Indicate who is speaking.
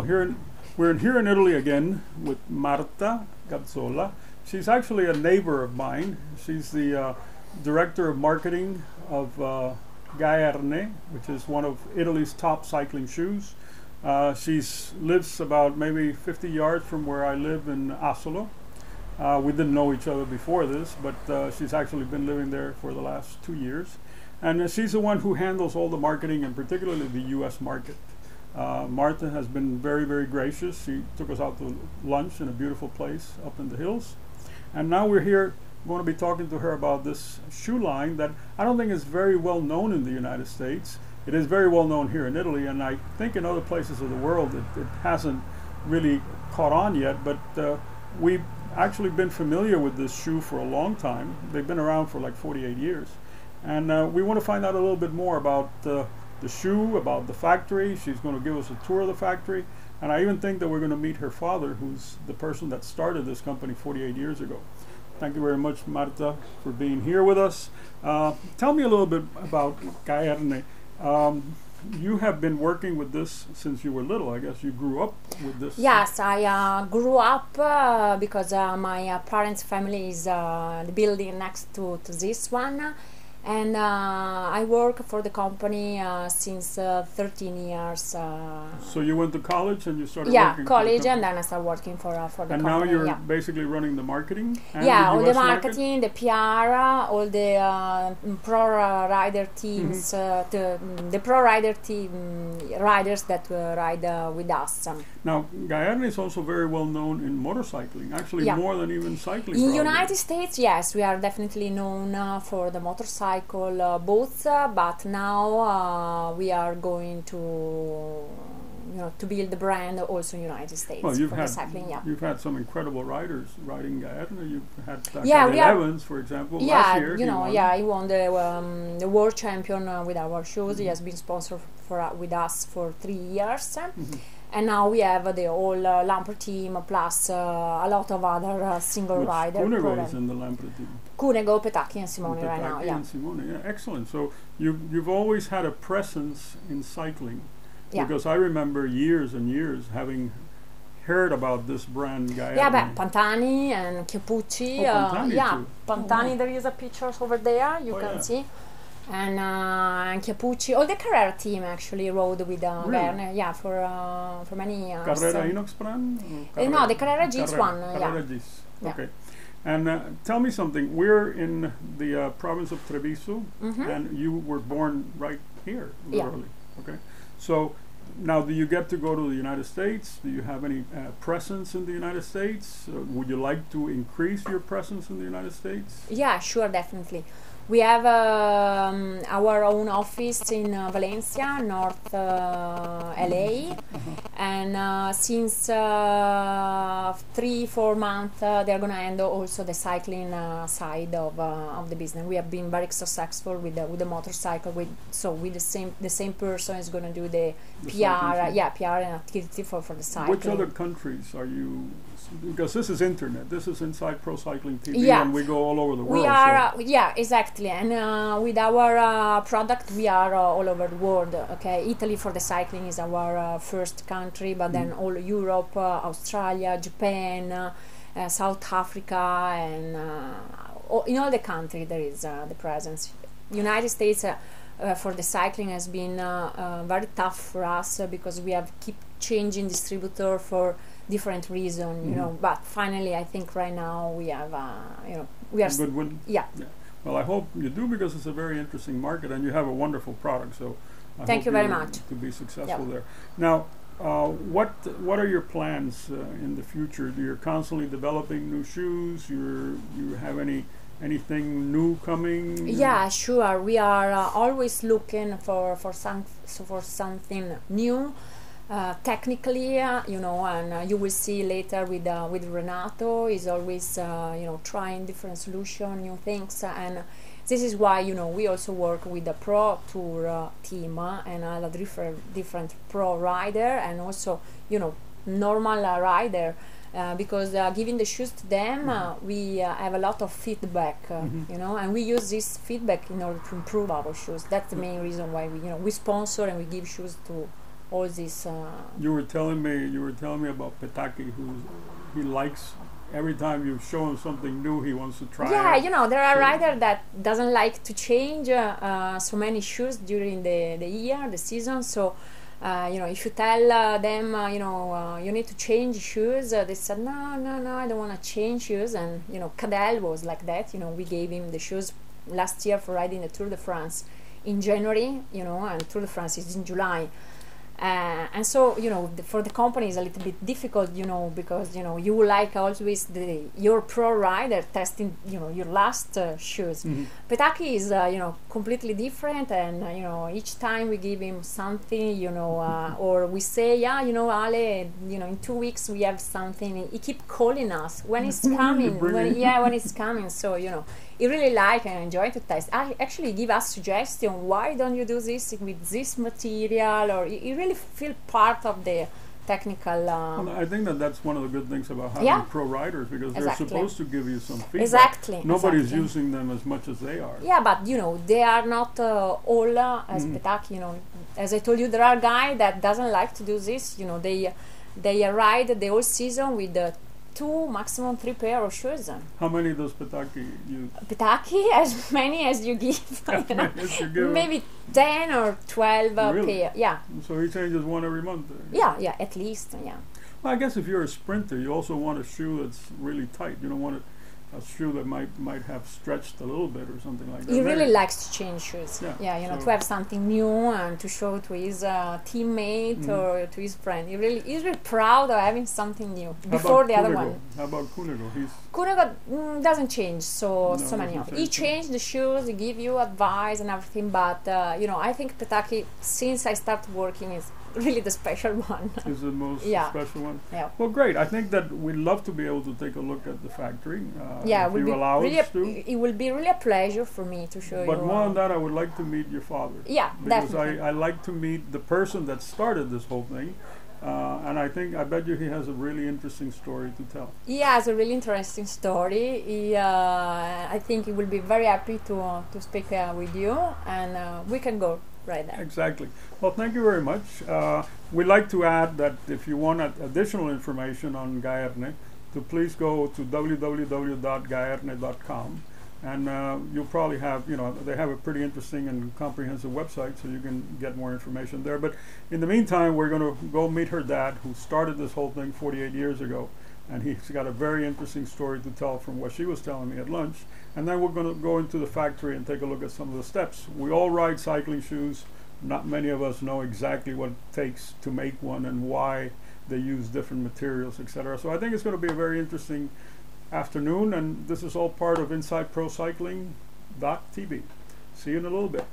Speaker 1: Well, we're here in Italy again with Marta Gazzola. She's actually a neighbor of mine. She's the Director of Marketing of Gaerne, which is one of Italy's top cycling shoes. She lives about maybe 50 yards from where I live in Asolo. We didn't know each other before this, but she's actually been living there for the last 2 years. And she's the one who handles all the marketing, and particularly the U.S. market. Marta has been very, very gracious. She took us out to lunch in a beautiful place up in the hills. And now we're here going to be talking to her about this shoe line that I don't think is very well known in the United States. It is very well known here in Italy, and I think in other places of the world it hasn't really caught on yet, but we've actually been familiar with this shoe for a long time. They've been around for like 48 years. And we want to find out a little bit more about the shoe, about the factory. She's going to give us a tour of the factory, and I even think that we're going to meet her father, who's the person that started this company 48 years ago. Thank you very much, Marta, for being here with us. Tell me a little bit about Gaerne. You have been working with this since you were little. I guess you grew up with this.
Speaker 2: Yes, I grew up because my parents' family is the building next to this one. And I work for the company since 13 years.
Speaker 1: So you went to college and you started working?
Speaker 2: Yeah, college, and then I started working for the company.
Speaker 1: And now you're basically running the marketing? And
Speaker 2: all the marketing, the PR, all the pro rider teams, the pro rider team riders that ride with us.
Speaker 1: Now, Gaerne is also very well known in motorcycling, actually more than even cycling.
Speaker 2: In the United States, yes, we are definitely known for the motorcycle boats, but now we are going to build the brand also in the United States.
Speaker 1: Well,
Speaker 2: you've
Speaker 1: had some incredible riders riding Gaerne. You've had Candid Evans, for example, last year.
Speaker 2: He won the world champion with our shoes. He has been sponsored with us for 3 years. And now we have the whole Lampre team plus a lot of other single riders.
Speaker 1: Cunego is in the Lampre team.
Speaker 2: Cunego, Petacchi, and Simone right now.
Speaker 1: And Simone, excellent. So you've always had a presence in cycling, because I remember years and years having heard about this brand Gaerne.
Speaker 2: Yeah, but Pantani and Chiappucci.
Speaker 1: Pantani too.
Speaker 2: Pantani. There is a picture over there. You can see. And Chiappucci, all the Carrera team actually rode with Gaerne, for many years.
Speaker 1: Carrera Inox brand?
Speaker 2: No, the Carrera G's one.
Speaker 1: Carrera G's. Okay. And tell me something. We're in the province of Treviso, and you were born right here, literally. Okay. So now, do you get to go to the United States? Do you have any presence in the United States? Would you like to increase your presence in the United States?
Speaker 2: Yeah, sure, definitely. We have our own office in Valencia, North LA, and since 3-4 months they're going to handle also the cycling side of the business. We have been very successful with the motorcycle. With the same person is going to do the PR, PR and activity for the cycling.
Speaker 1: Which other countries are you? Because this is internet. This is Inside Pro Cycling TV, and we go all over the world.
Speaker 2: We are, exactly. And with our product, we are all over the world. Okay, Italy for the cycling is our first country, but then all Europe, Australia, Japan, South Africa, and in all the country there is the presence. United States for the cycling has been very tough for us because we have keep changing distributor for different reason, but finally I think right now we have we are
Speaker 1: a good win.
Speaker 2: Yeah.
Speaker 1: Well, I hope you do, because it's a very interesting market and you have a wonderful product, so
Speaker 2: thank you very much
Speaker 1: to be successful there. Now, what are your plans in the future? You're constantly developing new shoes. You have anything new coming?
Speaker 2: Yeah, sure. We are always looking for something new. Technically, and you will see later with Renato, is always trying different solutions, new things, and this is why we also work with the pro tour team and other different pro rider, and also normal rider, because giving the shoes to them, we have a lot of feedback, and we use this feedback in order to improve our shoes. That's the main reason why we sponsor and we give shoes to all this.
Speaker 1: You were telling me about Petaki, who he likes every time you show him something new, he wants to try.
Speaker 2: Yeah,
Speaker 1: it.
Speaker 2: you know, there are
Speaker 1: So-
Speaker 2: riders that doesn't like to change so many shoes during the year, the season. So, you know, if you tell them, you need to change shoes, they said, no, I don't want to change shoes. And, you know, Cadel was like that. You know, we gave him the shoes last year for riding the Tour de France in January, you know, and Tour de France is in July. And so, you know, for the company it's a little bit difficult, you know, because, you know, you like always your pro rider testing, you know, your last shoes.
Speaker 1: Mhm.
Speaker 2: Petaki is, you know, completely different, and, you know, each time we give him something, you know, or we say, yeah, you know, Ale, you know, in 2 weeks we have something. He keep calling us when it's coming, when it's coming. So, you know, he really like and enjoy to test. I actually give us suggestion. Why don't you do this with this material? Or you really feel part of the technical.
Speaker 1: Well, I think that's one of the good things about having
Speaker 2: Yeah.
Speaker 1: pro riders, because
Speaker 2: Exactly.
Speaker 1: they're supposed to give you some feedback.
Speaker 2: Exactly.
Speaker 1: Nobody's
Speaker 2: exactly.
Speaker 1: using them as much as they are.
Speaker 2: Yeah, but you know, they are not all as Petaki. You know, as I told you, there are guys that doesn't like to do this. You know, they ride the whole season with 2, maximum 3 pair of shoes.
Speaker 1: How many does Petaki use?
Speaker 2: Petaki, as many as you give. You know.
Speaker 1: As you give
Speaker 2: Maybe 10 or 12
Speaker 1: Really?
Speaker 2: pair. Yeah,
Speaker 1: So he changes one every month.
Speaker 2: yeah, at least. Yeah.
Speaker 1: Well, I guess if you're a sprinter, you also want a shoe that's really tight. You don't want a shoe that might have stretched a little bit or something like that.
Speaker 2: He really
Speaker 1: Maybe-
Speaker 2: likes to change shoes.
Speaker 1: Yeah,
Speaker 2: Yeah, you know,
Speaker 1: so-
Speaker 2: to have something new and to show to his teammate or to his friend. He's really proud of having something new
Speaker 1: How
Speaker 2: before
Speaker 1: about
Speaker 2: the other
Speaker 1: Kunigo?
Speaker 2: one.
Speaker 1: How about Kunigo? He's
Speaker 2: Kunaga doesn't change so
Speaker 1: No,
Speaker 2: many.
Speaker 1: doesn't
Speaker 2: He
Speaker 1: change.
Speaker 2: changed the shoes, he give you advice and everything, but you know, I think Petaki, since I started working, is really the special one.
Speaker 1: is the most
Speaker 2: Yeah.
Speaker 1: special one.
Speaker 2: Yeah.
Speaker 1: Well, great. I think that we'd love to be able to take a look at the factory.
Speaker 2: Yeah,
Speaker 1: if
Speaker 2: will
Speaker 1: you
Speaker 2: be
Speaker 1: allow
Speaker 2: really
Speaker 1: us to.
Speaker 2: it will be really a pleasure for me to show
Speaker 1: But
Speaker 2: you.
Speaker 1: more than that, I would like to meet your father.
Speaker 2: Yeah,
Speaker 1: Because
Speaker 2: definitely.
Speaker 1: I like to meet the person that started this whole thing. And I bet you he has a really interesting story to tell.
Speaker 2: He has a really interesting story. I think he will be very happy to speak with you, and we can go right there.
Speaker 1: Exactly. Well, thank you very much. We'd like to add that if you want additional information on Gaerne, to please go to www.gaerne.com, and you'll probably have, you know, they have a pretty interesting and comprehensive website, so you can get more information there. But in the meantime, we're going to go meet her dad, who started this whole thing 48 years ago, and he's got a very interesting story to tell from what she was telling me at lunch. And then we're going to go into the factory and take a look at some of the steps. We all ride cycling shoes. Not many of us know exactly what it takes to make one and why they use different materials, etc. So I think it's going to be a very interesting afternoon, and this is all part of InsideProCycling.tv. See you in a little bit.